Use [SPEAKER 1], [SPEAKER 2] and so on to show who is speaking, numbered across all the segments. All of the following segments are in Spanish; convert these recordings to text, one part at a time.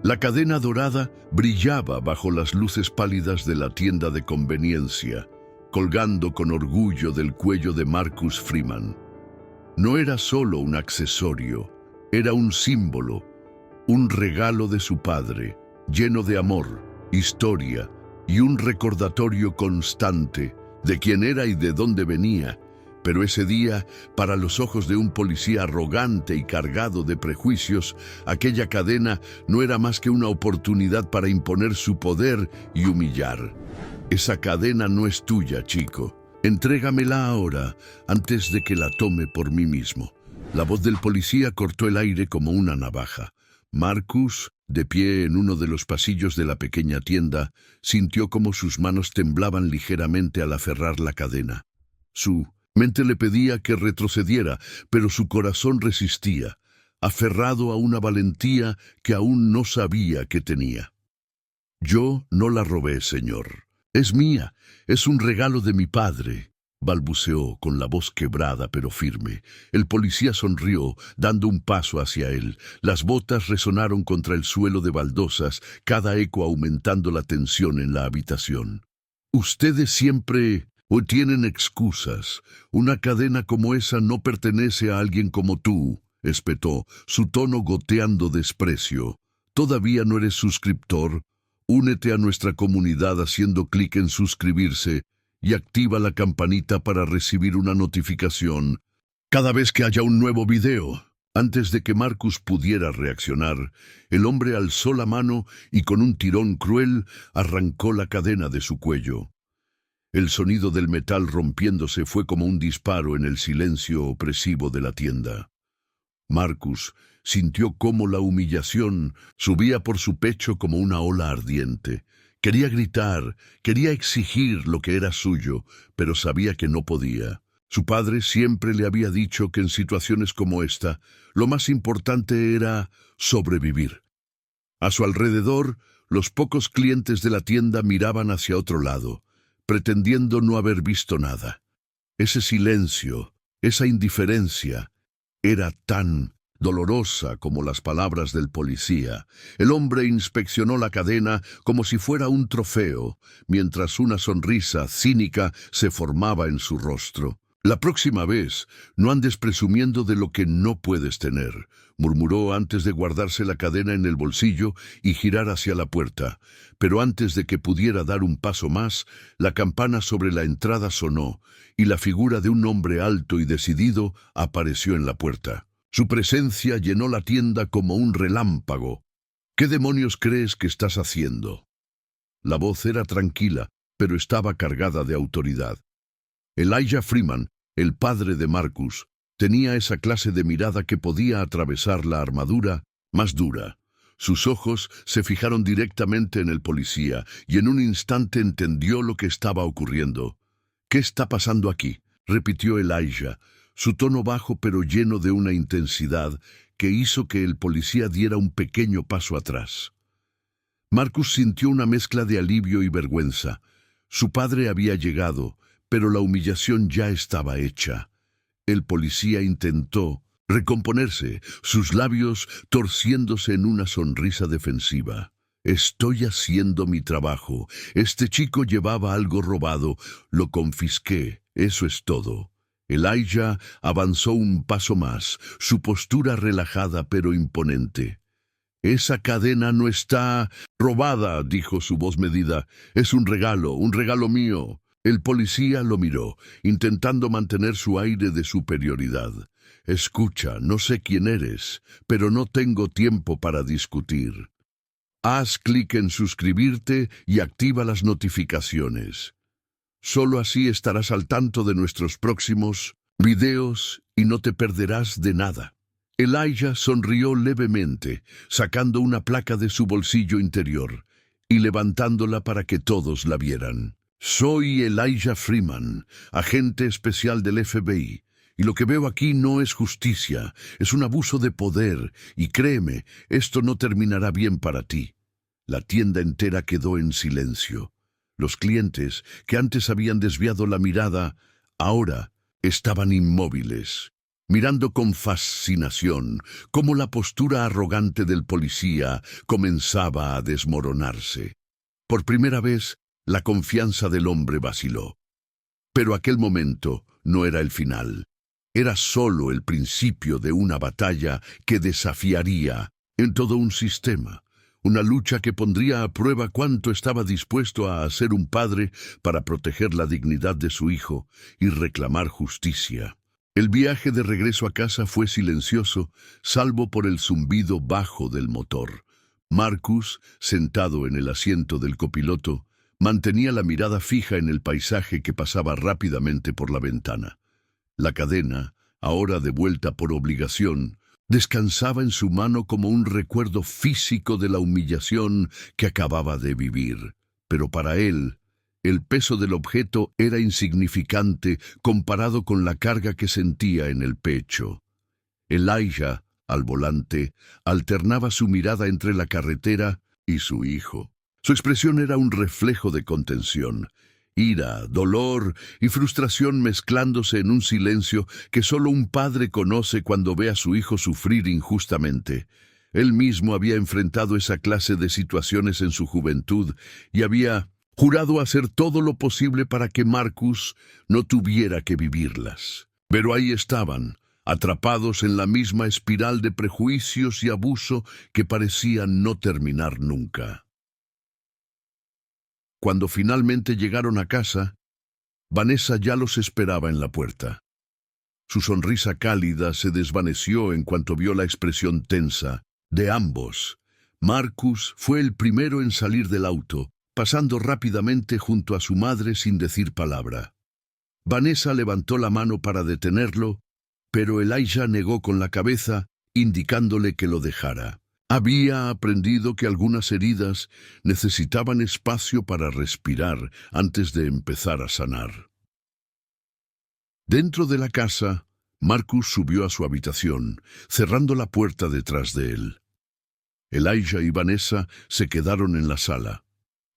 [SPEAKER 1] La cadena dorada brillaba bajo las luces pálidas de la tienda de conveniencia, colgando con orgullo del cuello de Marcus Freeman. No era solo un accesorio, era un símbolo, un regalo de su padre, lleno de amor, historia y un recordatorio constante de quién era y de dónde venía. Pero ese día, para los ojos de un policía arrogante y cargado de prejuicios, aquella cadena no era más que una oportunidad para imponer su poder y humillar. Esa cadena no es tuya, chico. Entrégamela ahora, antes de que la tome por mí mismo. La voz del policía cortó el aire como una navaja. Marcus, de pie en uno de los pasillos de la pequeña tienda, sintió como sus manos temblaban ligeramente al aferrar la cadena. Su mente le pedía que retrocediera, pero su corazón resistía, aferrado a una valentía que aún no sabía que tenía. «Yo no la robé, señor. Es mía, es un regalo de mi padre», balbuceó con la voz quebrada pero firme. El policía sonrió, dando un paso hacia él. Las botas resonaron contra el suelo de baldosas, cada eco aumentando la tensión en la habitación. «Ustedes siempre o tienen excusas. Una cadena como esa no pertenece a alguien como tú», espetó, su tono goteando desprecio. «¿Todavía no eres suscriptor? Únete a nuestra comunidad haciendo clic en suscribirse y activa la campanita para recibir una notificación cada vez que haya un nuevo video». Antes de que Marcus pudiera reaccionar, el hombre alzó la mano y con un tirón cruel arrancó la cadena de su cuello. El sonido del metal rompiéndose fue como un disparo en el silencio opresivo de la tienda. Marcus sintió cómo la humillación subía por su pecho como una ola ardiente. Quería gritar, quería exigir lo que era suyo, pero sabía que no podía. Su padre siempre le había dicho que en situaciones como esta, lo más importante era sobrevivir. A su alrededor, los pocos clientes de la tienda miraban hacia otro lado, pretendiendo no haber visto nada. Ese silencio, esa indiferencia, era tan dolorosa como las palabras del policía. El hombre inspeccionó la cadena como si fuera un trofeo, mientras una sonrisa cínica se formaba en su rostro. «La próxima vez, no andes presumiendo de lo que no puedes tener», murmuró antes de guardarse la cadena en el bolsillo y girar hacia la puerta. Pero antes de que pudiera dar un paso más, la campana sobre la entrada sonó y la figura de un hombre alto y decidido apareció en la puerta. Su presencia llenó la tienda como un relámpago. «¿Qué demonios crees que estás haciendo?». La voz era tranquila, pero estaba cargada de autoridad. Elijah Freeman, el padre de Marcus, tenía esa clase de mirada que podía atravesar la armadura más dura. Sus ojos se fijaron directamente en el policía y en un instante entendió lo que estaba ocurriendo. «¿Qué está pasando aquí?», repitió Elijah, su tono bajo pero lleno de una intensidad que hizo que el policía diera un pequeño paso atrás. Marcus sintió una mezcla de alivio y vergüenza. Su padre había llegado, pero la humillación ya estaba hecha. El policía intentó recomponerse, sus labios torciéndose en una sonrisa defensiva. «Estoy haciendo mi trabajo. Este chico llevaba algo robado. Lo confisqué. Eso es todo». Elijah avanzó un paso más, su postura relajada pero imponente. «Esa cadena no está robada», dijo su voz medida. «Es un regalo mío». El policía lo miró, intentando mantener su aire de superioridad. «Escucha, no sé quién eres, pero no tengo tiempo para discutir. Haz clic en suscribirte y activa las notificaciones. Solo así estarás al tanto de nuestros próximos videos y no te perderás de nada». Elijah sonrió levemente, sacando una placa de su bolsillo interior y levantándola para que todos la vieran. «Soy Elijah Freeman, agente especial del FBI, y lo que veo aquí no es justicia, es un abuso de poder, y créeme, esto no terminará bien para ti». La tienda entera quedó en silencio. Los clientes, que antes habían desviado la mirada, ahora estaban inmóviles. mirando con fascinación cómo la postura arrogante del policía comenzaba a desmoronarse. Por primera vez, la confianza del hombre vaciló. Pero aquel momento no era el final. Era solo el principio de una batalla que desafiaría en todo un sistema. Una lucha que pondría a prueba cuánto estaba dispuesto a hacer un padre para proteger la dignidad de su hijo y reclamar justicia. El viaje de regreso a casa fue silencioso, salvo por el zumbido bajo del motor. Marcus, sentado en el asiento del copiloto, mantenía la mirada fija en el paisaje que pasaba rápidamente por la ventana. La cadena, ahora de vuelta por obligación, descansaba en su mano como un recuerdo físico de la humillación que acababa de vivir. Pero para él, el peso del objeto era insignificante comparado con la carga que sentía en el pecho. Elijah, al volante, alternaba su mirada entre la carretera y su hijo. Su expresión era un reflejo de contención. Ira, dolor y frustración mezclándose en un silencio que solo un padre conoce cuando ve a su hijo sufrir injustamente. Él mismo había enfrentado esa clase de situaciones en su juventud y había jurado hacer todo lo posible para que Marcus no tuviera que vivirlas. Pero ahí estaban, atrapados en la misma espiral de prejuicios y abuso que parecía no terminar nunca. Cuando finalmente llegaron a casa, Vanessa ya los esperaba en la puerta. Su sonrisa cálida se desvaneció en cuanto vio la expresión tensa de ambos. Marcus fue el primero en salir del auto, pasando rápidamente junto a su madre sin decir palabra. Vanessa levantó la mano para detenerlo, pero Elijah negó con la cabeza, indicándole que lo dejara. Había aprendido que algunas heridas necesitaban espacio para respirar antes de empezar a sanar. Dentro de la casa, Marcus subió a su habitación, cerrando la puerta detrás de él. Elijah y Vanessa se quedaron en la sala,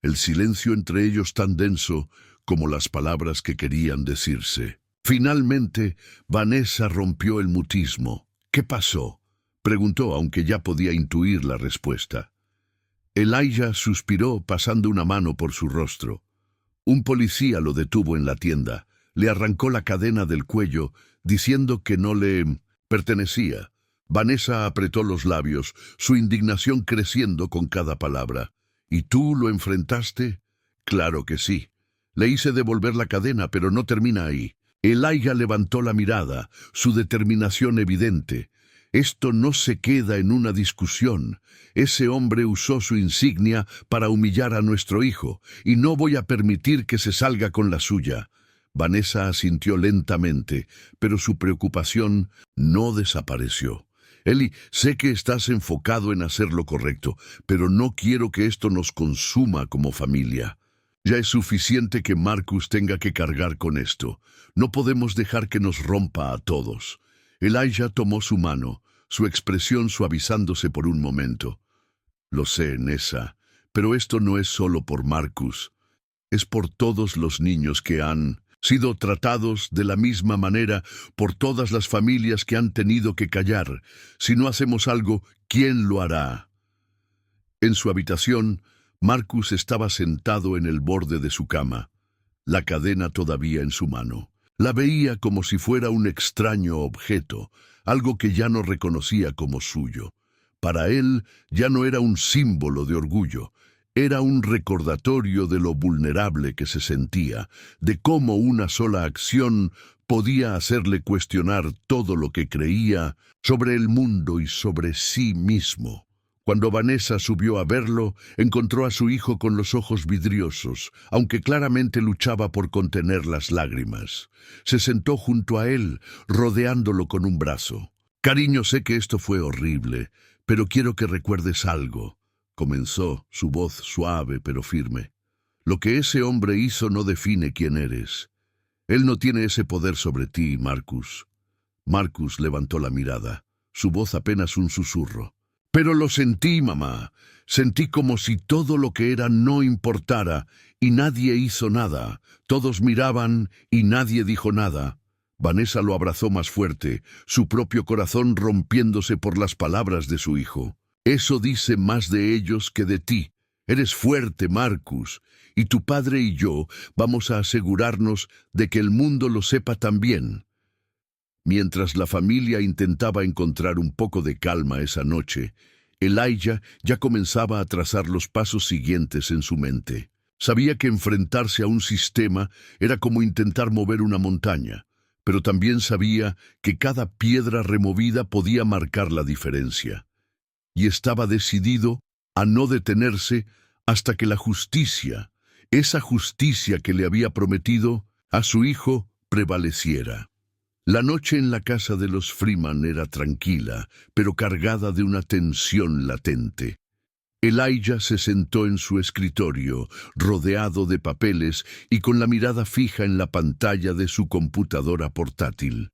[SPEAKER 1] el silencio entre ellos tan denso como las palabras que querían decirse. Finalmente, Vanessa rompió el mutismo. ¿Qué pasó?, preguntó, aunque ya podía intuir la respuesta. Elijah suspiró pasando una mano por su rostro. Un policía lo detuvo en la tienda, le arrancó la cadena del cuello, diciendo que no le pertenecía. Vanessa apretó los labios, su indignación creciendo con cada palabra. ¿Y tú lo enfrentaste? Claro que sí. Le hice devolver la cadena, pero no termina ahí. Elijah levantó la mirada, su determinación evidente. Esto no se queda en una discusión. Ese hombre usó su insignia para humillar a nuestro hijo, y no voy a permitir que se salga con la suya. Vanessa asintió lentamente, pero su preocupación no desapareció. Eli, sé que estás enfocado en hacer lo correcto, pero no quiero que esto nos consuma como familia. Ya es suficiente que Marcus tenga que cargar con esto. No podemos dejar que nos rompa a todos. Elijah tomó su mano, su expresión suavizándose por un momento. Lo sé, Nessa, pero esto no es solo por Marcus. Es por todos los niños que han sido tratados de la misma manera, por todas las familias que han tenido que callar. Si no hacemos algo, ¿quién lo hará? En su habitación, Marcus estaba sentado en el borde de su cama, la cadena todavía en su mano. La veía como si fuera un extraño objeto, algo que ya no reconocía como suyo. Para él ya no era un símbolo de orgullo, era un recordatorio de lo vulnerable que se sentía, de cómo una sola acción podía hacerle cuestionar todo lo que creía sobre el mundo y sobre sí mismo. Cuando Vanessa subió a verlo, encontró a su hijo con los ojos vidriosos, aunque claramente luchaba por contener las lágrimas. Se sentó junto a él, rodeándolo con un brazo. «Cariño, sé que esto fue horrible, pero quiero que recuerdes algo», comenzó, su voz suave pero firme. «Lo que ese hombre hizo no define quién eres. Él no tiene ese poder sobre ti, Marcus». Marcus levantó la mirada, su voz apenas un susurro. «Pero lo sentí, mamá. Sentí como si todo lo que era no importara y nadie hizo nada. Todos miraban y nadie dijo nada». Vanessa lo abrazó más fuerte, su propio corazón rompiéndose por las palabras de su hijo. Eso dice más de ellos que de ti. Eres fuerte, Marcus, y tu padre y yo vamos a asegurarnos de que el mundo lo sepa también. Mientras la familia intentaba encontrar un poco de calma esa noche, Elijah ya comenzaba a trazar los pasos siguientes en su mente. Sabía que enfrentarse a un sistema era como intentar mover una montaña, pero también sabía que cada piedra removida podía marcar la diferencia. Y estaba decidido a no detenerse hasta que la justicia, esa justicia que le había prometido a su hijo, prevaleciera. La noche en la casa de los Freeman era tranquila, pero cargada de una tensión latente. Elijah se sentó en su escritorio, rodeado de papeles y con la mirada fija en la pantalla de su computadora portátil.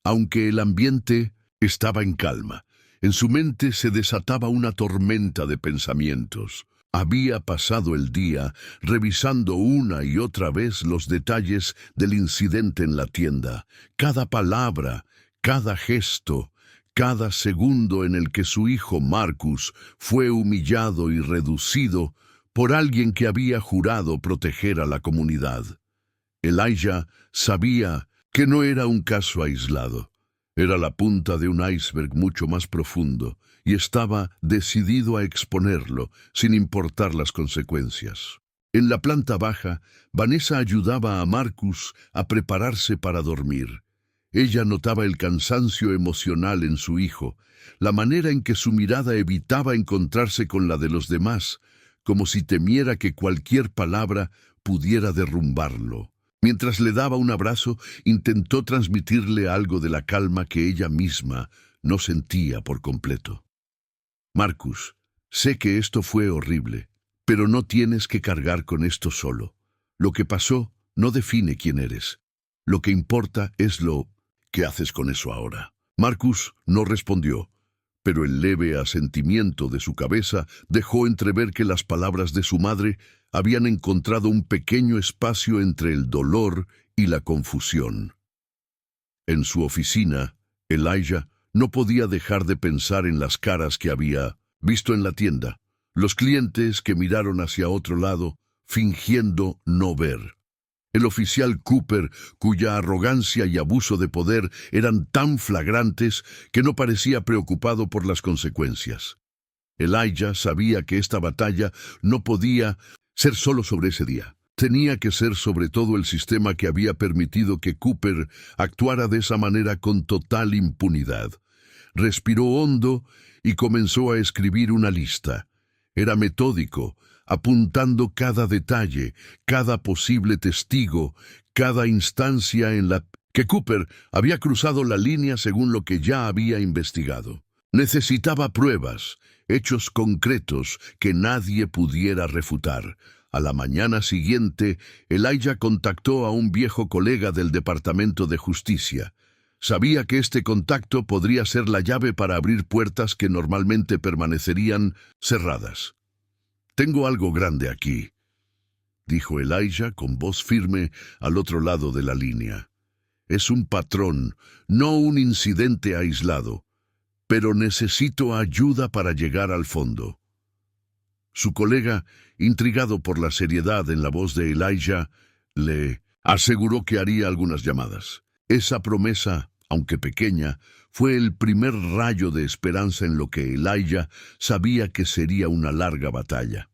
[SPEAKER 1] Aunque el ambiente estaba en calma, en su mente se desataba una tormenta de pensamientos. Había pasado el día revisando una y otra vez los detalles del incidente en la tienda, cada palabra, cada gesto, cada segundo en el que su hijo Marcus fue humillado y reducido por alguien que había jurado proteger a la comunidad. Elijah sabía que no era un caso aislado. Era la punta de un iceberg mucho más profundo y estaba decidido a exponerlo sin importar las consecuencias. En la planta baja, Vanessa ayudaba a Marcus a prepararse para dormir. Ella notaba el cansancio emocional en su hijo, la manera en que su mirada evitaba encontrarse con la de los demás, como si temiera que cualquier palabra pudiera derrumbarlo. Mientras le daba un abrazo, intentó transmitirle algo de la calma que ella misma no sentía por completo. Marcus, sé que esto fue horrible, pero no tienes que cargar con esto solo. Lo que pasó no define quién eres. Lo que importa es lo ¿qué haces con eso ahora? Marcus no respondió, pero el leve asentimiento de su cabeza dejó entrever que las palabras de su madre habían encontrado un pequeño espacio entre el dolor y la confusión. En su oficina, Elijah no podía dejar de pensar en las caras que había visto en la tienda, los clientes que miraron hacia otro lado, fingiendo no ver. El oficial Cooper, cuya arrogancia y abuso de poder eran tan flagrantes que no parecía preocupado por las consecuencias. Elijah sabía que esta batalla no podía ser solo sobre ese día. Tenía que ser sobre todo el sistema que había permitido que Cooper actuara de esa manera con total impunidad. Respiró hondo y comenzó a escribir una lista. Era metódico, apuntando cada detalle, cada posible testigo, cada instancia en la que Cooper había cruzado la línea según lo que ya había investigado. Necesitaba pruebas, hechos concretos que nadie pudiera refutar. A la mañana siguiente, Elijah contactó a un viejo colega del Departamento de Justicia. Sabía que este contacto podría ser la llave para abrir puertas que normalmente permanecerían cerradas. «Tengo algo grande aquí», dijo Elijah con voz firme al otro lado de la línea. «Es un patrón, no un incidente aislado, pero necesito ayuda para llegar al fondo». Su colega, intrigado por la seriedad en la voz de Elijah, le aseguró que haría algunas llamadas. Esa promesa, aunque pequeña, fue el primer rayo de esperanza en lo que Elijah sabía que sería una larga batalla.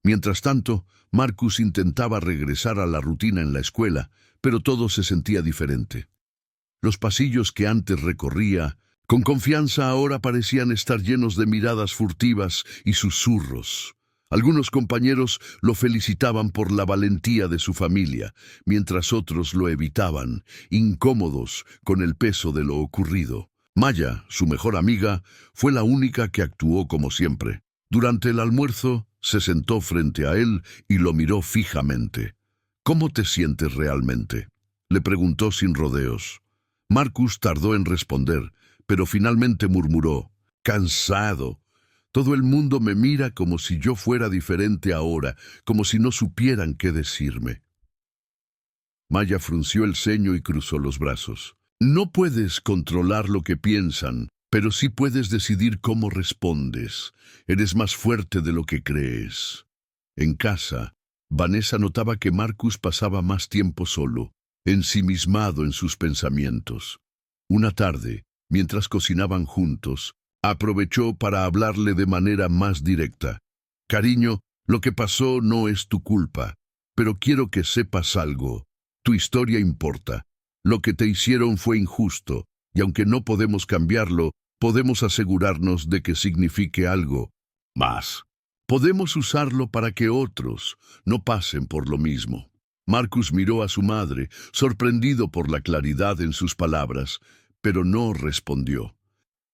[SPEAKER 1] Mientras tanto, Marcus intentaba regresar a la rutina en la escuela, pero todo se sentía diferente. Los pasillos que antes recorría con confianza ahora parecían estar llenos de miradas furtivas y susurros. Algunos compañeros lo felicitaban por la valentía de su familia, mientras otros lo evitaban, incómodos con el peso de lo ocurrido. Maya, su mejor amiga, fue la única que actuó como siempre. Durante el almuerzo, se sentó frente a él y lo miró fijamente. «¿Cómo te sientes realmente?», le preguntó sin rodeos. Marcus tardó en responder, pero finalmente murmuró: «Cansado. Todo el mundo me mira como si yo fuera diferente ahora, como si no supieran qué decirme». Maya frunció el ceño y cruzó los brazos. No puedes controlar lo que piensan, pero sí puedes decidir cómo respondes. Eres más fuerte de lo que crees. En casa, Vanessa notaba que Marcus pasaba más tiempo solo, ensimismado en sus pensamientos. Una tarde, mientras cocinaban juntos, aprovechó para hablarle de manera más directa. Cariño, lo que pasó no es tu culpa, pero quiero que sepas algo. Tu historia importa. Lo que te hicieron fue injusto, y aunque no podemos cambiarlo, podemos asegurarnos de que signifique algo más. Podemos usarlo para que otros no pasen por lo mismo. Marcus miró a su madre, sorprendido por la claridad en sus palabras, pero no respondió.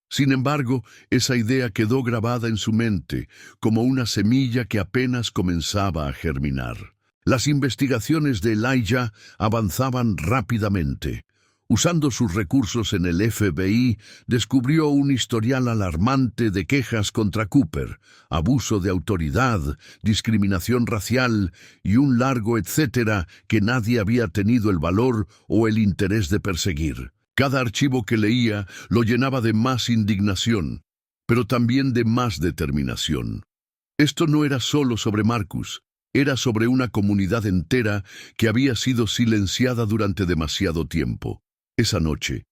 [SPEAKER 1] Sin embargo, esa idea quedó grabada en su mente, como una semilla que apenas comenzaba a germinar. Las investigaciones de Elijah avanzaban rápidamente. Usando sus recursos en el FBI, descubrió un historial alarmante de quejas contra Cooper, abuso de autoridad, discriminación racial y un largo etcétera que nadie había tenido el valor o el interés de perseguir. Cada archivo que leía lo llenaba de más indignación, pero también de más determinación. Esto no era solo sobre Marcus, era sobre una comunidad entera que había sido silenciada durante demasiado tiempo. Esa noche,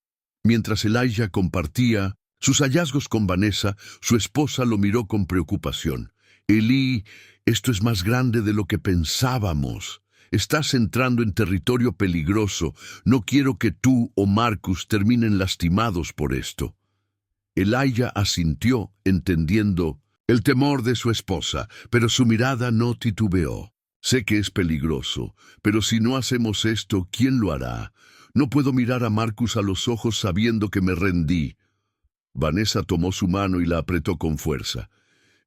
[SPEAKER 1] mientras Elijah compartía sus hallazgos con Vanessa, su esposa lo miró con preocupación. Eli, esto es más grande de lo que pensábamos. Estás entrando en territorio peligroso. No quiero que tú o Marcus terminen lastimados por esto. Elijah asintió, entendiendo el temor de su esposa, pero su mirada no titubeó. Sé que es peligroso, pero si no hacemos esto, ¿quién lo hará? No puedo mirar a Marcus a los ojos sabiendo que me rendí. Vanessa tomó su mano y la apretó con fuerza.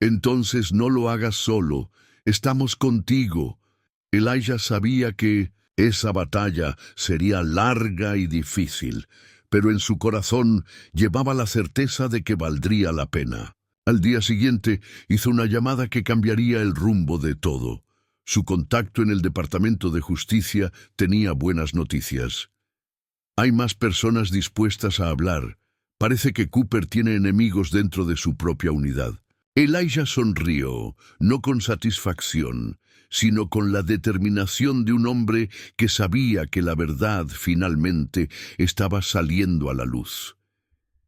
[SPEAKER 1] Entonces no lo hagas solo. Estamos contigo. Elijah sabía que esa batalla sería larga y difícil, pero en su corazón llevaba la certeza de que valdría la pena. Al día siguiente hizo una llamada que cambiaría el rumbo de todo. Su contacto en el Departamento de Justicia tenía buenas noticias. Hay más personas dispuestas a hablar. Parece que Cooper tiene enemigos dentro de su propia unidad. Elijah sonrió, no con satisfacción, sino con la determinación de un hombre que sabía que la verdad finalmente estaba saliendo a la luz.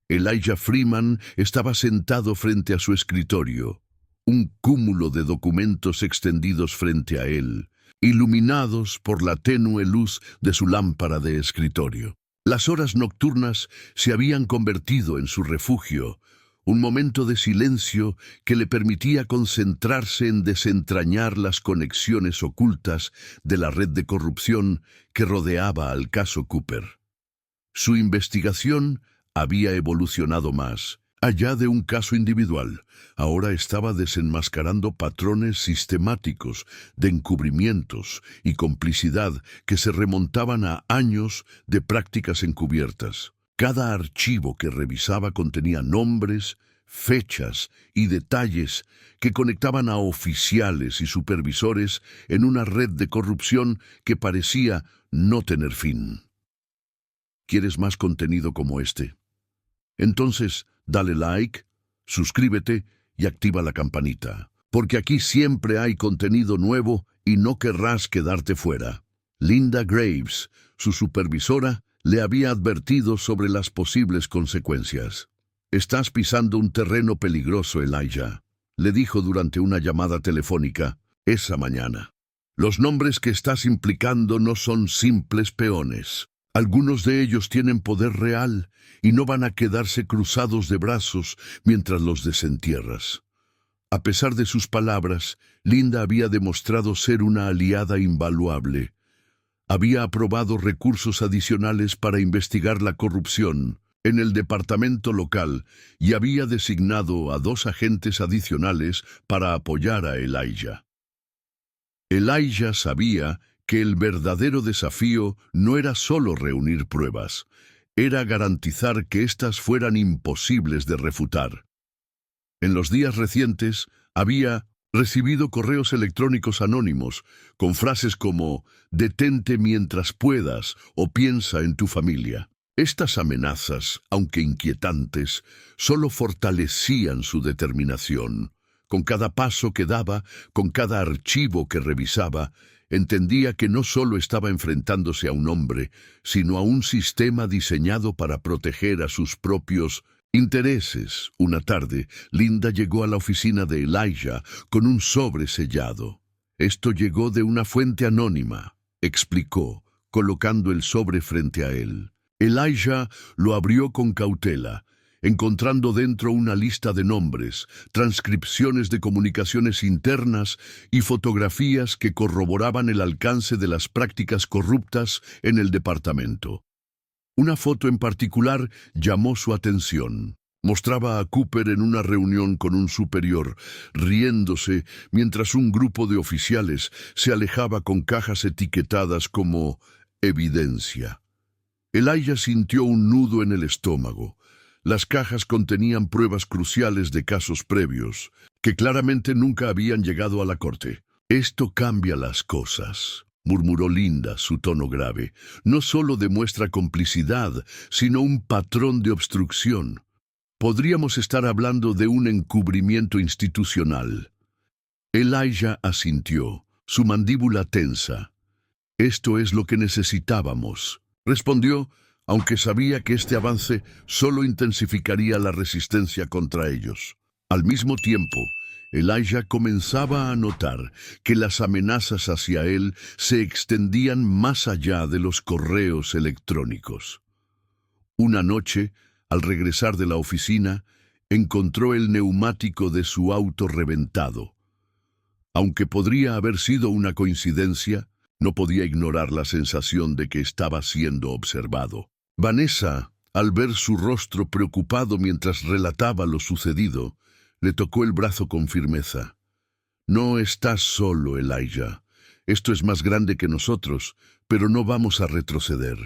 [SPEAKER 1] Elijah Freeman estaba sentado frente a su escritorio, un cúmulo de documentos extendidos frente a él, iluminados por la tenue luz de su lámpara de escritorio. Las horas nocturnas se habían convertido en su refugio, un momento de silencio que le permitía concentrarse en desentrañar las conexiones ocultas de la red de corrupción que rodeaba al caso Cooper. Su investigación había evolucionado más. Allá de un caso individual, ahora estaba desenmascarando patrones sistemáticos de encubrimientos y complicidad que se remontaban a años de prácticas encubiertas. Cada archivo que revisaba contenía nombres, fechas y detalles que conectaban a oficiales y supervisores en una red de corrupción que parecía no tener fin. ¿Quieres más contenido como este? Entonces, dale like, suscríbete y activa la campanita, porque aquí siempre hay contenido nuevo y no querrás quedarte fuera. Linda Graves, su supervisora, le había advertido sobre las posibles consecuencias. Estás pisando un terreno peligroso, Elijah, le dijo durante una llamada telefónica esa mañana. Los nombres que estás implicando no son simples peones. Algunos de ellos tienen poder real y no van a quedarse cruzados de brazos mientras los desentierras. A pesar de sus palabras, Linda había demostrado ser una aliada invaluable. Había aprobado recursos adicionales para investigar la corrupción en el departamento local y había designado a 2 agentes adicionales para apoyar a Elijah. Elijah sabía que el verdadero desafío no era solo reunir pruebas, era garantizar que éstas fueran imposibles de refutar. En los días recientes había recibido correos electrónicos anónimos con frases como «detente mientras puedas» o «piensa en tu familia». Estas amenazas, aunque inquietantes, solo fortalecían su determinación. Con cada paso que daba, con cada archivo que revisaba, entendía que no solo estaba enfrentándose a un hombre, sino a un sistema diseñado para proteger a sus propios intereses. Una tarde, Linda llegó a la oficina de Elijah con un sobre sellado. «Esto llegó de una fuente anónima», explicó, colocando el sobre frente a él. Elijah lo abrió con cautela, encontrando dentro una lista de nombres, transcripciones de comunicaciones internas y fotografías que corroboraban el alcance de las prácticas corruptas en el departamento. Una foto en particular llamó su atención. Mostraba a Cooper en una reunión con un superior, riéndose mientras un grupo de oficiales se alejaba con cajas etiquetadas como «evidencia». Elijah sintió un nudo en el estómago. Las cajas contenían pruebas cruciales de casos previos, que claramente nunca habían llegado a la corte. «Esto cambia las cosas», murmuró Linda, su tono grave. «No solo demuestra complicidad, sino un patrón de obstrucción. Podríamos estar hablando de un encubrimiento institucional». Elijah asintió, su mandíbula tensa. «Esto es lo que necesitábamos», respondió, aunque sabía que este avance solo intensificaría la resistencia contra ellos. Al mismo tiempo, Elijah comenzaba a notar que las amenazas hacia él se extendían más allá de los correos electrónicos. Una noche, al regresar de la oficina, encontró el neumático de su auto reventado. Aunque podría haber sido una coincidencia, no podía ignorar la sensación de que estaba siendo observado. Vanessa, al ver su rostro preocupado mientras relataba lo sucedido, le tocó el brazo con firmeza. «No estás solo, Elijah. Esto es más grande que nosotros, pero no vamos a retroceder».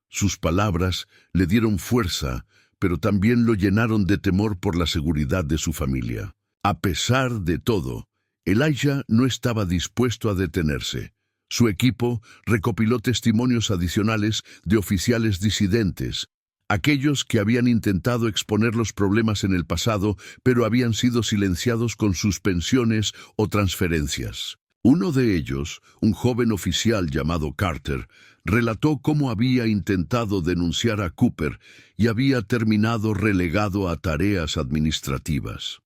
[SPEAKER 1] Sus palabras le dieron fuerza, pero también lo llenaron de temor por la seguridad de su familia. A pesar de todo, Elijah no estaba dispuesto a detenerse. Su equipo recopiló testimonios adicionales de oficiales disidentes, aquellos que habían intentado exponer los problemas en el pasado, pero habían sido silenciados con suspensiones o transferencias. Uno de ellos, un joven oficial llamado Carter, relató cómo había intentado denunciar a Cooper y había terminado relegado a tareas administrativas.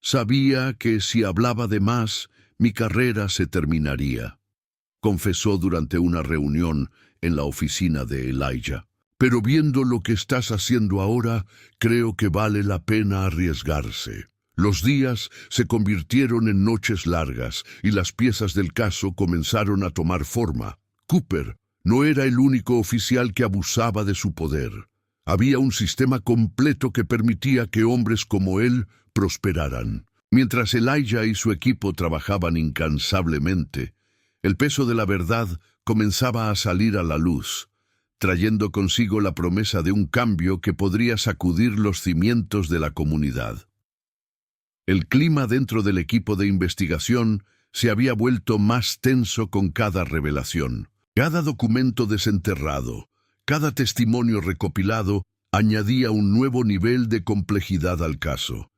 [SPEAKER 1] «Sabía que si hablaba de más, mi carrera se terminaría», confesó durante una reunión en la oficina de Elijah. «Pero viendo lo que estás haciendo ahora, creo que vale la pena arriesgarse». Los días se convirtieron en noches largas y las piezas del caso comenzaron a tomar forma. Cooper no era el único oficial que abusaba de su poder. Había un sistema completo que permitía que hombres como él prosperaran. Mientras Elijah y su equipo trabajaban incansablemente, el peso de la verdad comenzaba a salir a la luz, trayendo consigo la promesa de un cambio que podría sacudir los cimientos de la comunidad. El clima dentro del equipo de investigación se había vuelto más tenso con cada revelación. Cada documento desenterrado, cada testimonio recopilado, añadía un nuevo nivel de complejidad al caso.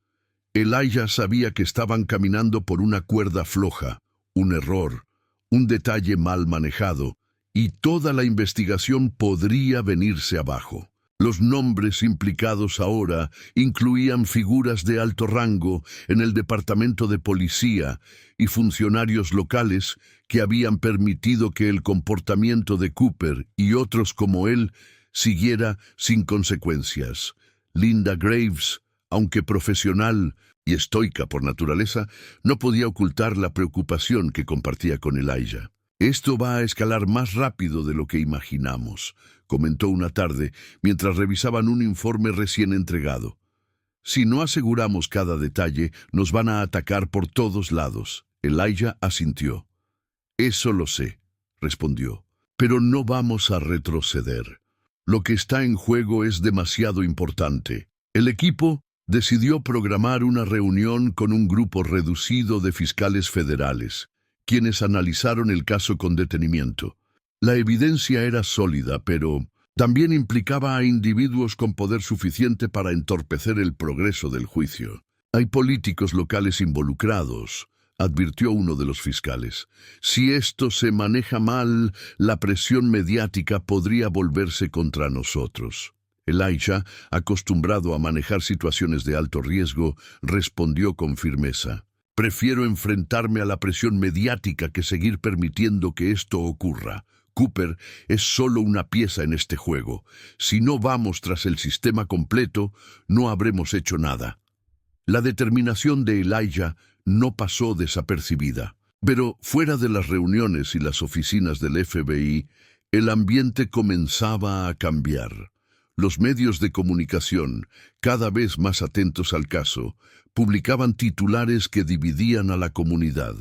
[SPEAKER 1] Elijah sabía que estaban caminando por una cuerda floja, un error, un detalle mal manejado, y toda la investigación podría venirse abajo. Los nombres implicados ahora incluían figuras de alto rango en el departamento de policía y funcionarios locales que habían permitido que el comportamiento de Cooper y otros como él siguiera sin consecuencias. Linda Graves, aunque profesional y estoica por naturaleza, no podía ocultar la preocupación que compartía con Elijah. «Esto va a escalar más rápido de lo que imaginamos», comentó una tarde mientras revisaban un informe recién entregado. «Si no aseguramos cada detalle, nos van a atacar por todos lados». Elijah asintió. «Eso lo sé», respondió, «pero no vamos a retroceder. Lo que está en juego es demasiado importante». El equipo decidió programar una reunión con un grupo reducido de fiscales federales, quienes analizaron el caso con detenimiento. La evidencia era sólida, pero también implicaba a individuos con poder suficiente para entorpecer el progreso del juicio. Hay políticos locales involucrados, advirtió uno de los fiscales. Si esto se maneja mal, la presión mediática podría volverse contra nosotros. Elijah, acostumbrado a manejar situaciones de alto riesgo, respondió con firmeza. Prefiero enfrentarme a la presión mediática que seguir permitiendo que esto ocurra. Cooper es solo una pieza en este juego. Si no vamos tras el sistema completo, no habremos hecho nada. La determinación de Elijah no pasó desapercibida. Pero fuera de las reuniones y las oficinas del FBI, el ambiente comenzaba a cambiar. Los medios de comunicación, cada vez más atentos al caso, publicaban titulares que dividían a la comunidad.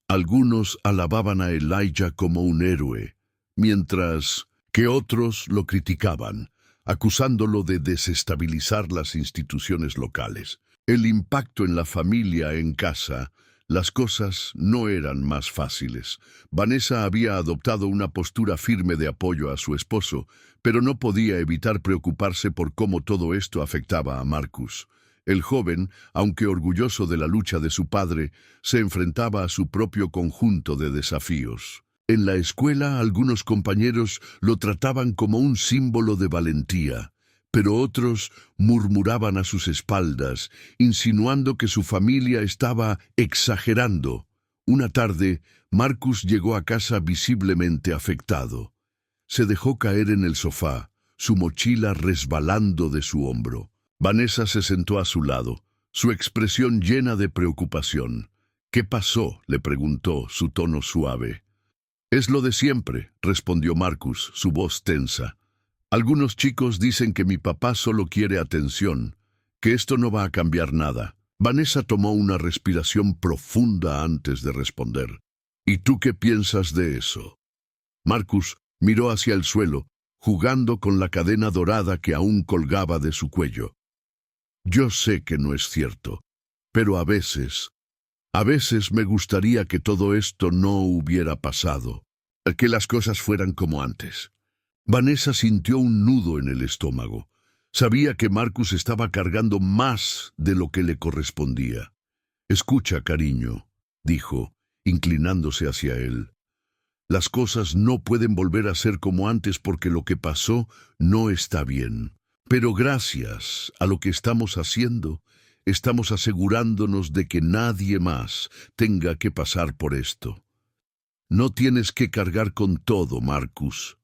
[SPEAKER 1] Algunos alababan a Elijah como un héroe, mientras que otros lo criticaban, acusándolo de desestabilizar las instituciones locales. El impacto en la familia en casa, las cosas no eran más fáciles. Vanessa había adoptado una postura firme de apoyo a su esposo, pero no podía evitar preocuparse por cómo todo esto afectaba a Marcus. El joven, aunque orgulloso de la lucha de su padre, se enfrentaba a su propio conjunto de desafíos. En la escuela, algunos compañeros lo trataban como un símbolo de valentía, pero otros murmuraban a sus espaldas, insinuando que su familia estaba exagerando. Una tarde, Marcus llegó a casa visiblemente afectado. Se dejó caer en el sofá, su mochila resbalando de su hombro. Vanessa se sentó a su lado, su expresión llena de preocupación. «¿Qué pasó?», le preguntó, su tono suave. «Es lo de siempre», respondió Marcus, su voz tensa. «Algunos chicos dicen que mi papá solo quiere atención, que esto no va a cambiar nada». Vanessa tomó una respiración profunda antes de responder. «¿Y tú qué piensas de eso?». Marcus miró hacia el suelo, jugando con la cadena dorada que aún colgaba de su cuello. «Yo sé que no es cierto, pero a veces me gustaría que todo esto no hubiera pasado, que las cosas fueran como antes». Vanessa sintió un nudo en el estómago. Sabía que Marcus estaba cargando más de lo que le correspondía. «Escucha, cariño», dijo, inclinándose hacia él. «Las cosas no pueden volver a ser como antes porque lo que pasó no está bien. Pero gracias a lo que estamos haciendo, estamos asegurándonos de que nadie más tenga que pasar por esto. No tienes que cargar con todo, Marcus.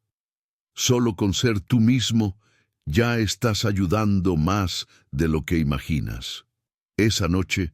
[SPEAKER 1] Solo con ser tú mismo ya estás ayudando más de lo que imaginas». Esa noche,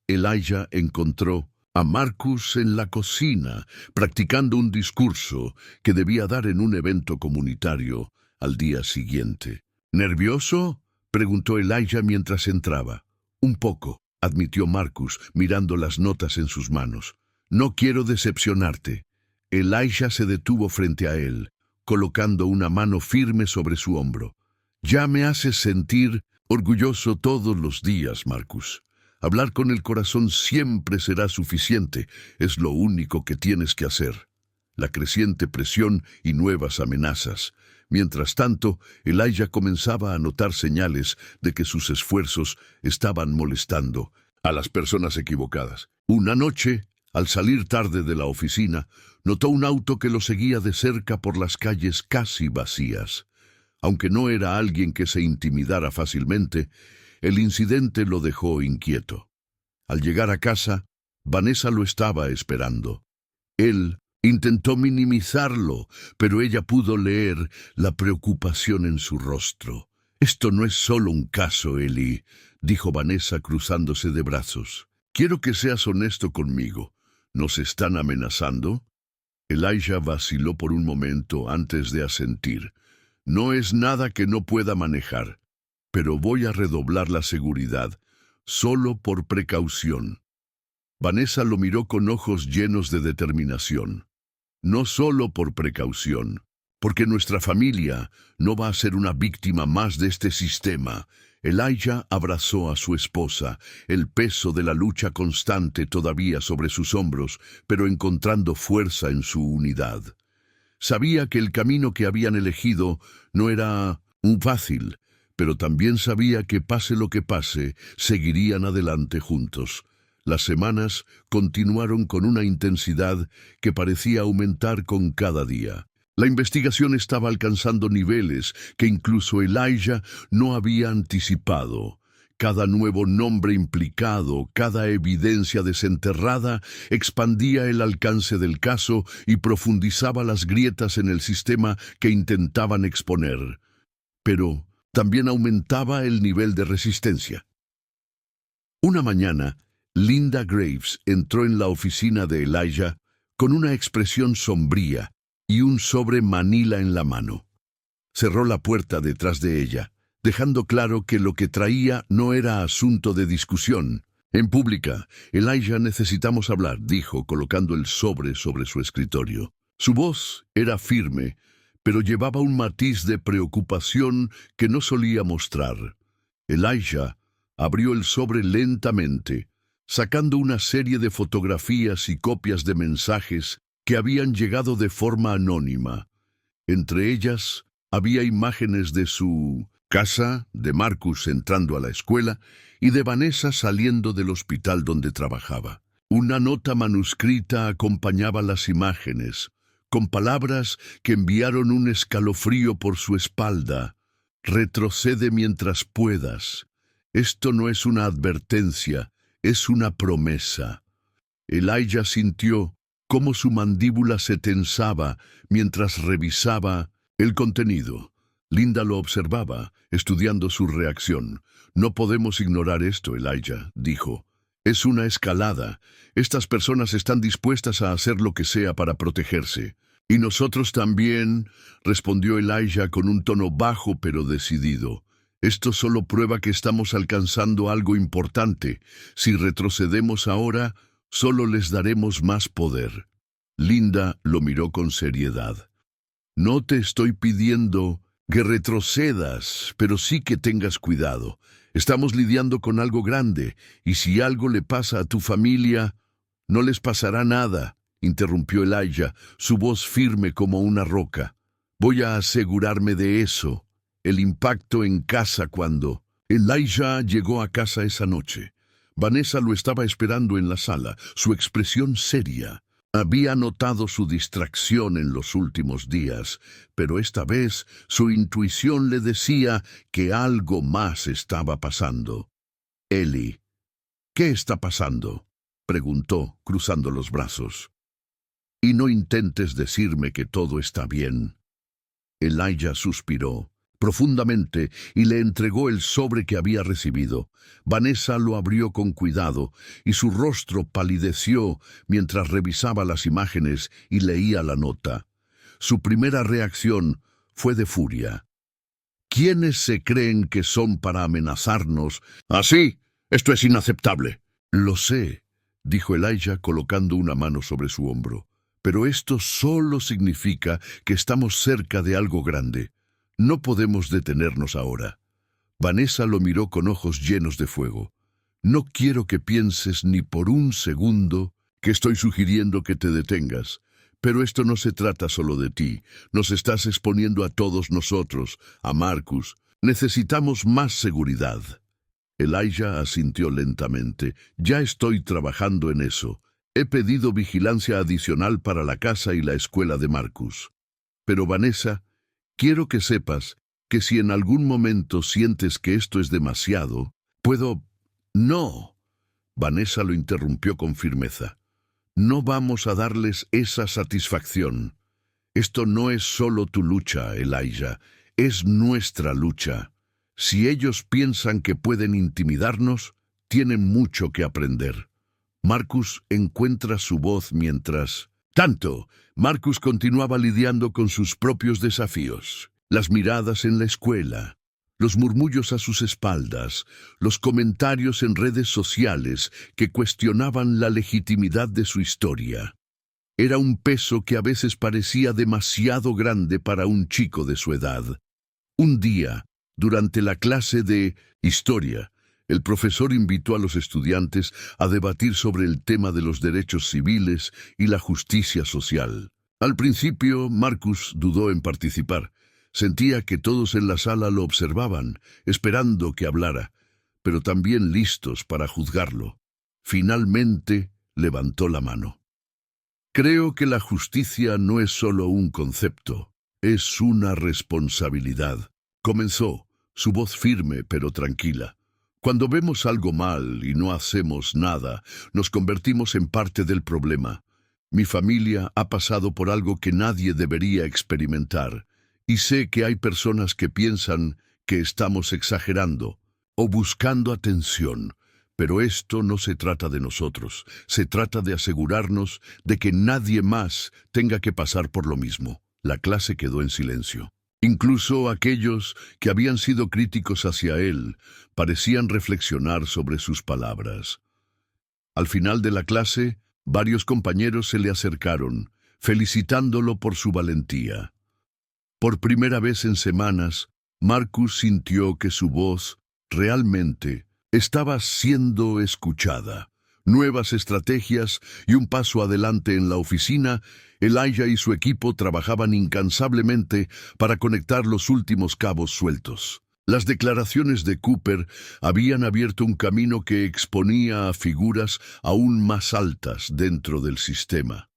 [SPEAKER 1] Elijah encontró a Marcus en la cocina, practicando un discurso que debía dar en un evento comunitario al día siguiente. «¿Nervioso?», preguntó Elijah mientras entraba. «Un poco», admitió Marcus, mirando las notas en sus manos. «No quiero decepcionarte». Elijah se detuvo frente a él, colocando una mano firme sobre su hombro. «Ya me haces sentir orgulloso todos los días, Marcus. Hablar con el corazón siempre será suficiente, es lo único que tienes que hacer». La creciente presión y nuevas amenazas. Mientras tanto, Elijah comenzaba a notar señales de que sus esfuerzos estaban molestando a las personas equivocadas. Una noche, al salir tarde de la oficina, notó un auto que lo seguía de cerca por las calles casi vacías. Aunque no era alguien que se intimidara fácilmente, el incidente lo dejó inquieto. Al llegar a casa, Vanessa lo estaba esperando. Él intentó minimizarlo, pero ella pudo leer la preocupación en su rostro. «Esto no es solo un caso, Eli», dijo Vanessa cruzándose de brazos. «Quiero que seas honesto conmigo. ¿Nos están amenazando?». Elijah vaciló por un momento antes de asentir. «No es nada que no pueda manejar, pero voy a redoblar la seguridad, solo por precaución». Vanessa lo miró con ojos llenos de determinación. «No solo por precaución, porque nuestra familia no va a ser una víctima más de este sistema. Elijah abrazó a su esposa, el peso de la lucha constante todavía sobre sus hombros, pero encontrando fuerza en su unidad. Sabía que el camino que habían elegido no era fácil, pero también sabía que pase lo que pase, seguirían adelante juntos. Las semanas continuaron con una intensidad que parecía aumentar con cada día. La investigación estaba alcanzando niveles que incluso Elijah no había anticipado. Cada nuevo nombre implicado, cada evidencia desenterrada, expandía el alcance del caso y profundizaba las grietas en el sistema que intentaban exponer. Pero también aumentaba el nivel de resistencia. Una mañana, Linda Graves entró en la oficina de Elijah con una expresión sombría y un sobre Manila en la mano. Cerró la puerta detrás de ella, dejando claro que lo que traía no era asunto de discusión. En pública, Elijah, necesitamos hablar, dijo, colocando el sobre su escritorio. Su voz era firme, pero llevaba un matiz de preocupación que no solía mostrar. Elijah abrió el sobre lentamente, sacando una serie de fotografías y copias de mensajes que habían llegado de forma anónima. Entre ellas había imágenes de su casa, de Marcus entrando a la escuela y de Vanessa saliendo del hospital donde trabajaba. Una nota manuscrita acompañaba las imágenes, con palabras que enviaron un escalofrío por su espalda. Retrocede mientras puedas. Esto no es una advertencia, es una promesa. Elijah sintió cómo su mandíbula se tensaba mientras revisaba el contenido. Linda lo observaba, estudiando su reacción. No podemos ignorar esto, Elijah, dijo. Es una escalada. Estas personas están dispuestas a hacer lo que sea para protegerse. Y nosotros también, respondió Elijah con un tono bajo pero decidido. Esto solo prueba que estamos alcanzando algo importante. Si retrocedemos ahora, solo les daremos más poder. Linda lo miró con seriedad. No te estoy pidiendo que retrocedas, pero sí que tengas cuidado. Estamos lidiando con algo grande, y si algo le pasa a tu familia, no les pasará nada, interrumpió Elijah, su voz firme como una roca. Voy a asegurarme de eso. El impacto en casa cuando Elijah llegó a casa esa noche. Vanessa lo estaba esperando en la sala, su expresión seria. Había notado su distracción en los últimos días, pero esta vez su intuición le decía que algo más estaba pasando. Ellie, ¿qué está pasando?, preguntó, cruzando los brazos. Y no intentes decirme que todo está bien. Elijah suspiró profundamente y le entregó el sobre que había recibido. Vanessa lo abrió con cuidado y su rostro palideció mientras revisaba las imágenes y leía la nota. Su primera reacción fue de furia. ¿Quiénes se creen que son para amenazarnos? Así, esto es inaceptable. Lo sé, dijo Elijah colocando una mano sobre su hombro. Pero esto solo significa que estamos cerca de algo grande. No podemos detenernos ahora. Vanessa lo miró con ojos llenos de fuego. No quiero que pienses ni por un segundo que estoy sugiriendo que te detengas. Pero esto no se trata solo de ti. Nos estás exponiendo a todos nosotros, a Marcus. Necesitamos más seguridad. Elijah asintió lentamente. Ya estoy trabajando en eso. He pedido vigilancia adicional para la casa y la escuela de Marcus. Pero Vanessa, quiero que sepas que si en algún momento sientes que esto es demasiado, puedo... No. Vanessa lo interrumpió con firmeza. No vamos a darles esa satisfacción. Esto no es solo tu lucha, Elijah, es nuestra lucha. Si ellos piensan que pueden intimidarnos, tienen mucho que aprender. Marcus encuentra su voz mientras... Tanto, Marcus continuaba lidiando con sus propios desafíos. Las miradas en la escuela, los murmullos a sus espaldas, los comentarios en redes sociales que cuestionaban la legitimidad de su historia. Era un peso que a veces parecía demasiado grande para un chico de su edad. Un día, Durante la clase de historia, el profesor invitó a los estudiantes a debatir sobre el tema de los derechos civiles y la justicia social. Al principio, Marcus dudó en participar. Sentía que todos en la sala lo observaban, esperando que hablara, pero también listos para juzgarlo. Finalmente, levantó la mano. Creo que la justicia no es solo un concepto, es una responsabilidad. Comenzó, su voz firme pero tranquila. Cuando vemos algo mal y no hacemos nada, nos convertimos en parte del problema. Mi familia ha pasado por algo que nadie debería experimentar, y sé que hay personas que piensan que estamos exagerando o buscando atención, pero esto no se trata de nosotros, se trata de asegurarnos de que nadie más tenga que pasar por lo mismo. La clase quedó en silencio. Incluso aquellos que habían sido críticos hacia él parecían reflexionar sobre sus palabras. Al final de la clase, varios compañeros se le acercaron, felicitándolo por su valentía. Por primera vez en semanas, Marcus sintió que su voz realmente estaba siendo escuchada. Nuevas estrategias y un paso adelante en la oficina, Elijah y su equipo trabajaban incansablemente para conectar los últimos cabos sueltos. Las declaraciones de Cooper habían abierto un camino que exponía a figuras aún más altas dentro del sistema.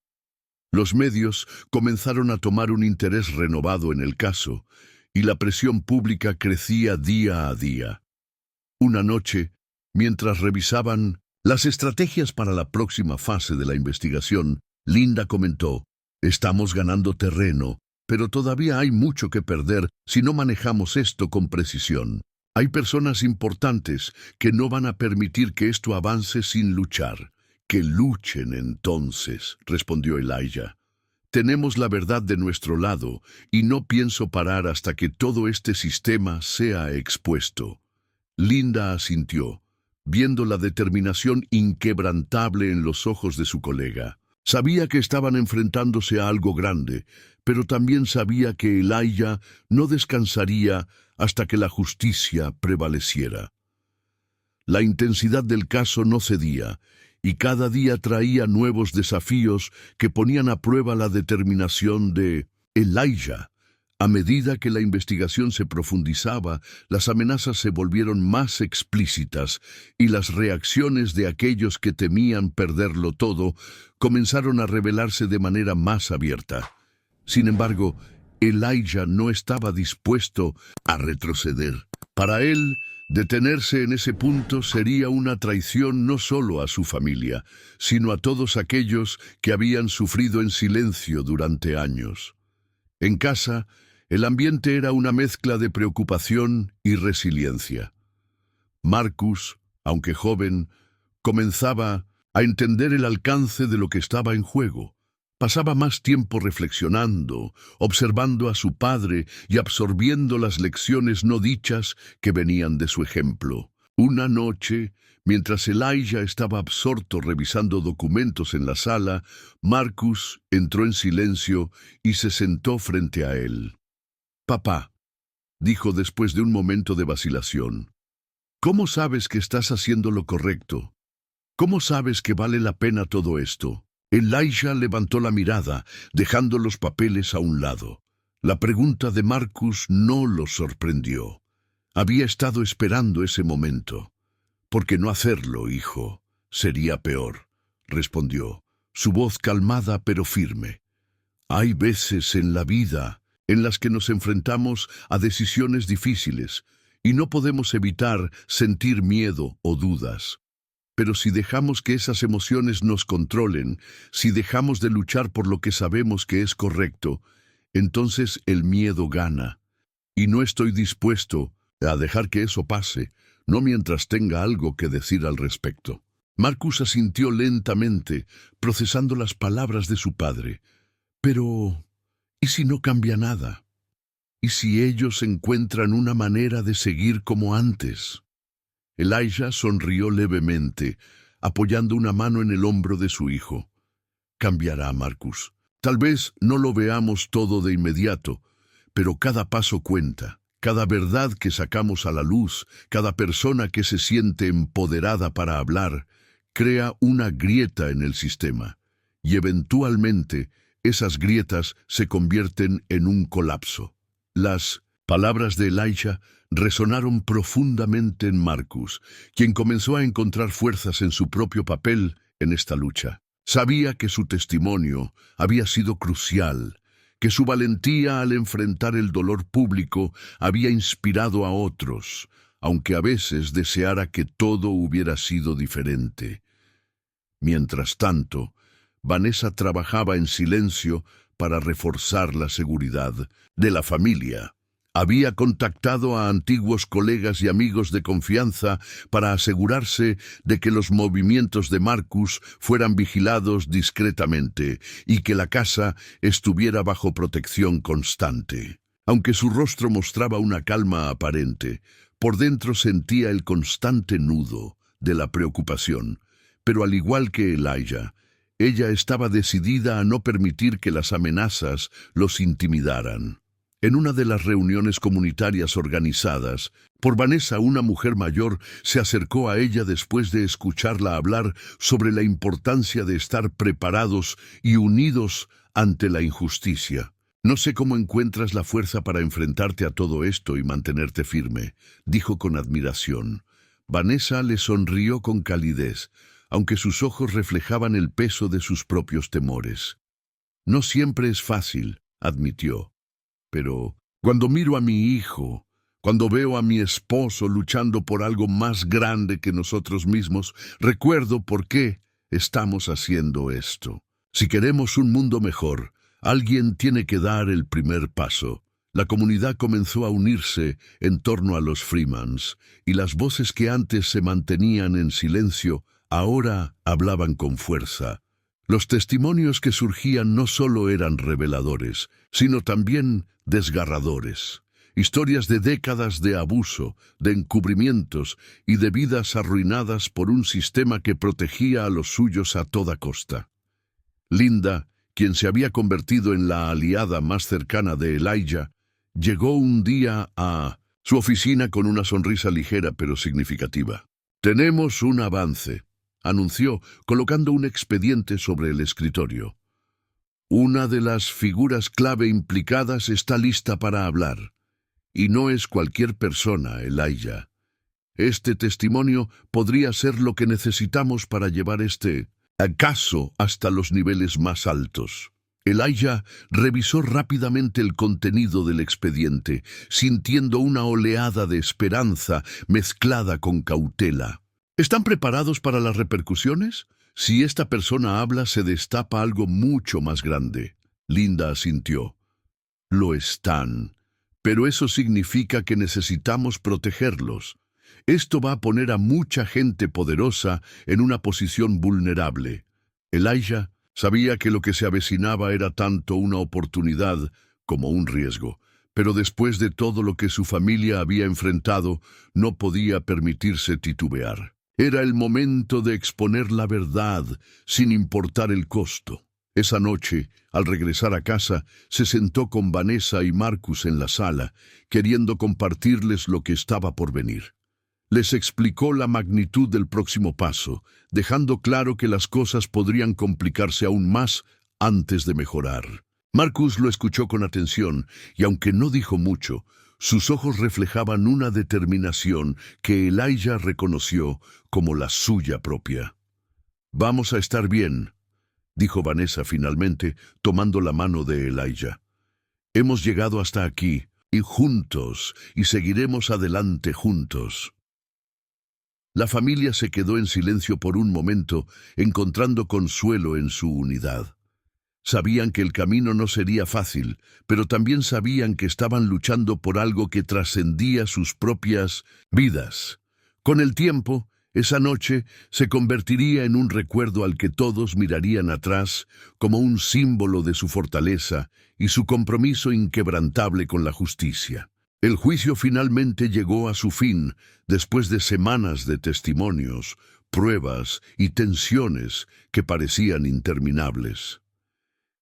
[SPEAKER 1] Los medios comenzaron a tomar un interés renovado en el caso, y la presión pública crecía día a día. Una noche, mientras revisaban las estrategias para la próxima fase de la investigación, Linda comentó: «Estamos ganando terreno, pero todavía hay mucho que perder si no manejamos esto con precisión. Hay personas importantes que no van a permitir que esto avance sin luchar». «Que luchen entonces», respondió Elijah. «Tenemos la verdad de nuestro lado y no pienso parar hasta que todo este sistema sea expuesto». Linda asintió, viendo la determinación inquebrantable en los ojos de su colega. Sabía que estaban enfrentándose a algo grande, pero también sabía que Elijah no descansaría hasta que la justicia prevaleciera. La intensidad del caso no cedía, y cada día traía nuevos desafíos que ponían a prueba la determinación de Elijah. A medida que la investigación se profundizaba, las amenazas se volvieron más explícitas y las reacciones de aquellos que temían perderlo todo comenzaron a revelarse de manera más abierta. Sin embargo, Elijah no estaba dispuesto a retroceder. Para él, detenerse en ese punto sería una traición no solo a su familia, sino a todos aquellos que habían sufrido en silencio durante años. En casa, el ambiente era una mezcla de preocupación y resiliencia. Marcus, aunque joven, comenzaba a entender el alcance de lo que estaba en juego. Pasaba más tiempo reflexionando, observando a su padre y absorbiendo las lecciones no dichas que venían de su ejemplo. Una noche, mientras Elijah estaba absorto revisando documentos en la sala, Marcus entró en silencio y se sentó frente a él. «Papá», dijo después de un momento de vacilación, «¿cómo sabes que estás haciendo lo correcto? ¿Cómo sabes que vale la pena todo esto?» Elijah levantó la mirada, dejando los papeles a un lado. La pregunta de Marcus no lo sorprendió. Había estado esperando ese momento. «¿Por qué no hacerlo, hijo? Sería peor», respondió, su voz calmada pero firme. «Hay veces en la vida en las que nos enfrentamos a decisiones difíciles y no podemos evitar sentir miedo o dudas. Pero si dejamos que esas emociones nos controlen, si dejamos de luchar por lo que sabemos que es correcto, entonces el miedo gana. Y no estoy dispuesto a dejar que eso pase, no mientras tenga algo que decir al respecto». Marcus asintió lentamente, procesando las palabras de su padre. «Pero, ¿y si no cambia nada? ¿Y si ellos encuentran una manera de seguir como antes?» Elijah sonrió levemente, apoyando una mano en el hombro de su hijo. «Cambiará, Marcus. Tal vez no lo veamos todo de inmediato, pero cada paso cuenta. Cada verdad que sacamos a la luz, cada persona que se siente empoderada para hablar, crea una grieta en el sistema. Y eventualmente, esas grietas se convierten en un colapso. Las palabras de Elijah resonaron profundamente en Marcus, quien comenzó a encontrar fuerzas en su propio papel en esta lucha. Sabía que su testimonio había sido crucial, que su valentía al enfrentar el dolor público había inspirado a otros, aunque a veces deseara que todo hubiera sido diferente. Mientras tanto, Vanessa trabajaba en silencio para reforzar la seguridad de la familia. Había contactado a antiguos colegas y amigos de confianza para asegurarse de que los movimientos de Marcus fueran vigilados discretamente y que la casa estuviera bajo protección constante. Aunque su rostro mostraba una calma aparente, por dentro sentía el constante nudo de la preocupación. Pero al igual que Elijah, ella estaba decidida a no permitir que las amenazas los intimidaran. En una de las reuniones comunitarias organizadas por Vanessa, una mujer mayor se acercó a ella después de escucharla hablar sobre la importancia de estar preparados y unidos ante la injusticia. «No sé cómo encuentras la fuerza para enfrentarte a todo esto y mantenerte firme», dijo con admiración. Vanessa le sonrió con calidez, aunque sus ojos reflejaban el peso de sus propios temores. «No siempre es fácil», admitió. «Pero cuando miro a mi hijo, cuando veo a mi esposo luchando por algo más grande que nosotros mismos, recuerdo por qué estamos haciendo esto. Si queremos un mundo mejor, alguien tiene que dar el primer paso». La comunidad comenzó a unirse en torno a los Freemans, y las voces que antes se mantenían en silencio ahora hablaban con fuerza. Los testimonios que surgían no solo eran reveladores, sino también desgarradores. Historias de décadas de abuso, de encubrimientos y de vidas arruinadas por un sistema que protegía a los suyos a toda costa. Linda, quien se había convertido en la aliada más cercana de Elijah, llegó un día a su oficina con una sonrisa ligera pero significativa. «Tenemos un avance», anunció, colocando un expediente sobre el escritorio. «Una de las figuras clave implicadas está lista para hablar. Y no es cualquier persona, Elijah. Este testimonio podría ser lo que necesitamos para llevar este caso hasta los niveles más altos». Elijah revisó rápidamente el contenido del expediente, sintiendo una oleada de esperanza mezclada con cautela. ¿Están preparados para las repercusiones? Si esta persona habla, se destapa algo mucho más grande. Linda asintió. Lo están. Pero eso significa que necesitamos protegerlos. Esto va a poner a mucha gente poderosa en una posición vulnerable. Elijah sabía que lo que se avecinaba era tanto una oportunidad como un riesgo. Pero después de todo lo que su familia había enfrentado, no podía permitirse titubear. Era el momento de exponer la verdad, sin importar el costo. Esa noche, al regresar a casa, se sentó con Vanessa y Marcus en la sala, queriendo compartirles lo que estaba por venir. Les explicó la magnitud del próximo paso, dejando claro que las cosas podrían complicarse aún más antes de mejorar. Marcus lo escuchó con atención, y aunque no dijo mucho, sus ojos reflejaban una determinación que Elijah reconoció como la suya propia. «Vamos a estar bien», dijo Vanessa finalmente, tomando la mano de Elijah. «Hemos llegado hasta aquí, y juntos, y seguiremos adelante juntos». La familia se quedó en silencio por un momento, encontrando consuelo en su unidad. Sabían que el camino no sería fácil, pero también sabían que estaban luchando por algo que trascendía sus propias vidas. Con el tiempo, esa noche se convertiría en un recuerdo al que todos mirarían atrás como un símbolo de su fortaleza y su compromiso inquebrantable con la justicia. El juicio finalmente llegó a su fin después de semanas de testimonios, pruebas y tensiones que parecían interminables.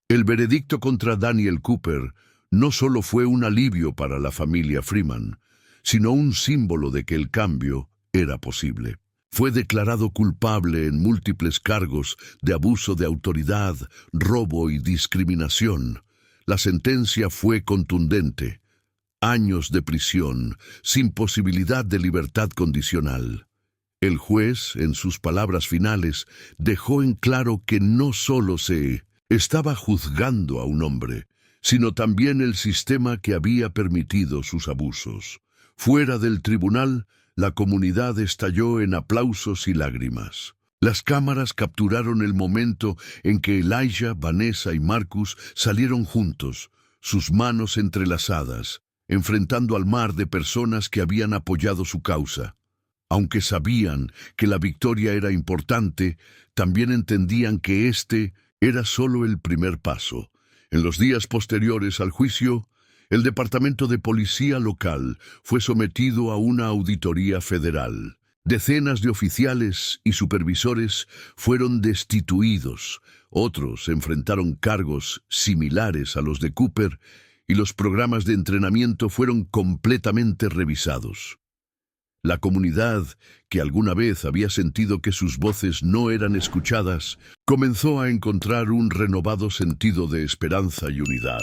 [SPEAKER 1] El veredicto contra Daniel Cooper no solo fue un alivio para la familia Freeman, sino un símbolo de que el cambio era posible. Fue declarado culpable en múltiples cargos de abuso de autoridad, robo y discriminación. La sentencia fue contundente: años de prisión, sin posibilidad de libertad condicional. El juez, en sus palabras finales, dejó en claro que no solo se estaba juzgando a un hombre, sino también el sistema que había permitido sus abusos. Fuera del tribunal, la comunidad estalló en aplausos y lágrimas. Las cámaras capturaron el momento en que Elijah, Vanessa y Marcus salieron juntos, sus manos entrelazadas, enfrentando al mar de personas que habían apoyado su causa. Aunque sabían que la victoria era importante, también entendían que este era solo el primer paso. En los días posteriores al juicio, el Departamento de Policía local fue sometido a una auditoría federal. Decenas de oficiales y supervisores fueron destituidos, otros enfrentaron cargos similares a los de Cooper, y los programas de entrenamiento fueron completamente revisados. La comunidad, que alguna vez había sentido que sus voces no eran escuchadas, comenzó a encontrar un renovado sentido de esperanza y unidad.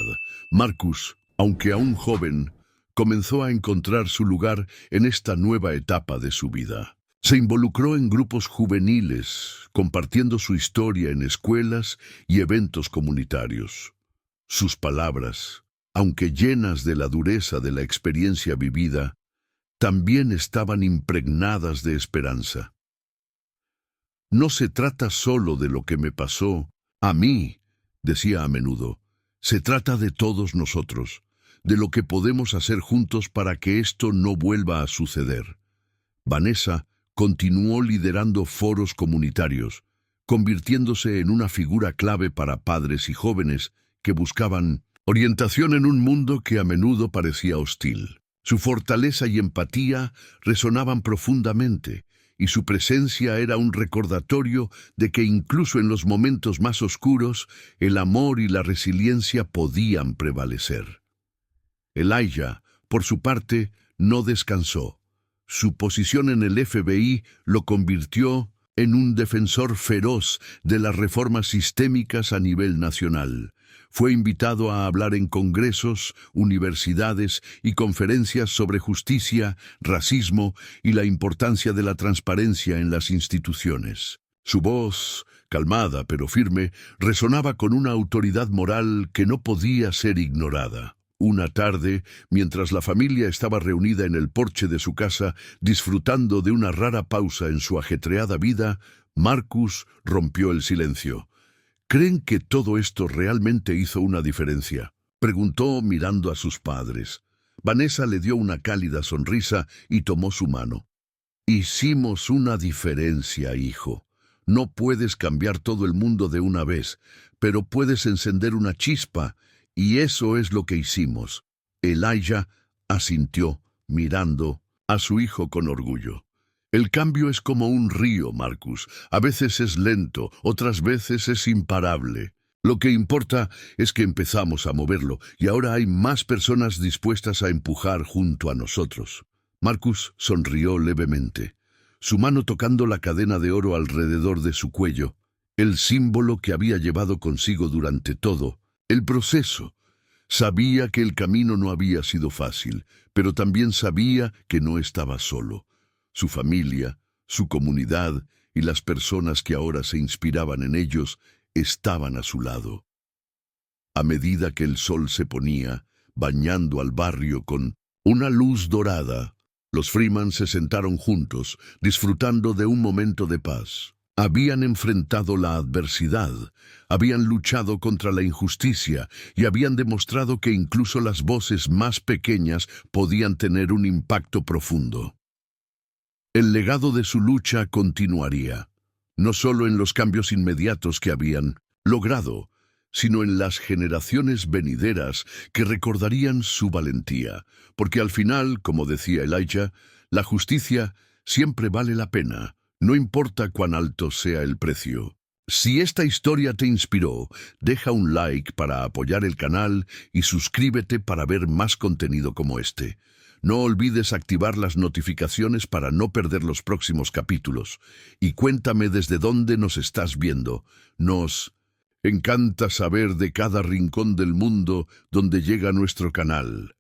[SPEAKER 1] Marcus, aunque aún joven, comenzó a encontrar su lugar en esta nueva etapa de su vida. Se involucró en grupos juveniles, compartiendo su historia en escuelas y eventos comunitarios. Sus palabras, aunque llenas de la dureza de la experiencia vivida, también estaban impregnadas de esperanza. No se trata solo de lo que me pasó a mí, decía a menudo, se trata de todos nosotros, de lo que podemos hacer juntos para que esto no vuelva a suceder. Vanessa continuó liderando foros comunitarios, convirtiéndose en una figura clave para padres y jóvenes que buscaban orientación en un mundo que a menudo parecía hostil. Su fortaleza y empatía resonaban profundamente, y su presencia era un recordatorio de que incluso en los momentos más oscuros, el amor y la resiliencia podían prevalecer. Elijah, por su parte, no descansó. Su posición en el FBI lo convirtió en un defensor feroz de las reformas sistémicas a nivel nacional. Fue invitado a hablar en congresos, universidades y conferencias sobre justicia, racismo y la importancia de la transparencia en las instituciones. Su voz, calmada pero firme, resonaba con una autoridad moral que no podía ser ignorada. Una tarde, mientras la familia estaba reunida en el porche de su casa, disfrutando de una rara pausa en su ajetreada vida, Marcus rompió el silencio. ¿Creen que todo esto realmente hizo una diferencia?, preguntó mirando a sus padres. Vanessa le dio una cálida sonrisa y tomó su mano. Hicimos una diferencia, hijo. No puedes cambiar todo el mundo de una vez, pero puedes encender una chispa, y eso es lo que hicimos. Elijah asintió, mirando a su hijo con orgullo. El cambio es como un río, Marcus. A veces es lento, otras veces es imparable. Lo que importa es que empezamos a moverlo, y ahora hay más personas dispuestas a empujar junto a nosotros. Marcus sonrió levemente, su mano tocando la cadena de oro alrededor de su cuello, el símbolo que había llevado consigo durante todo el proceso. Sabía que el camino no había sido fácil, pero también sabía que no estaba solo. Su familia, su comunidad y las personas que ahora se inspiraban en ellos estaban a su lado. A medida que el sol se ponía, bañando al barrio con una luz dorada, los Freeman se sentaron juntos, disfrutando de un momento de paz. Habían enfrentado la adversidad, habían luchado contra la injusticia y habían demostrado que incluso las voces más pequeñas podían tener un impacto profundo. El legado de su lucha continuaría, no solo en los cambios inmediatos que habían logrado, sino en las generaciones venideras que recordarían su valentía, porque al final, como decía Elijah, la justicia siempre vale la pena, no importa cuán alto sea el precio. Si esta historia te inspiró, deja un like para apoyar el canal y suscríbete para ver más contenido como este. No olvides activar las notificaciones para no perder los próximos capítulos. Y cuéntame desde dónde nos estás viendo. Nos encanta saber de cada rincón del mundo donde llega nuestro canal.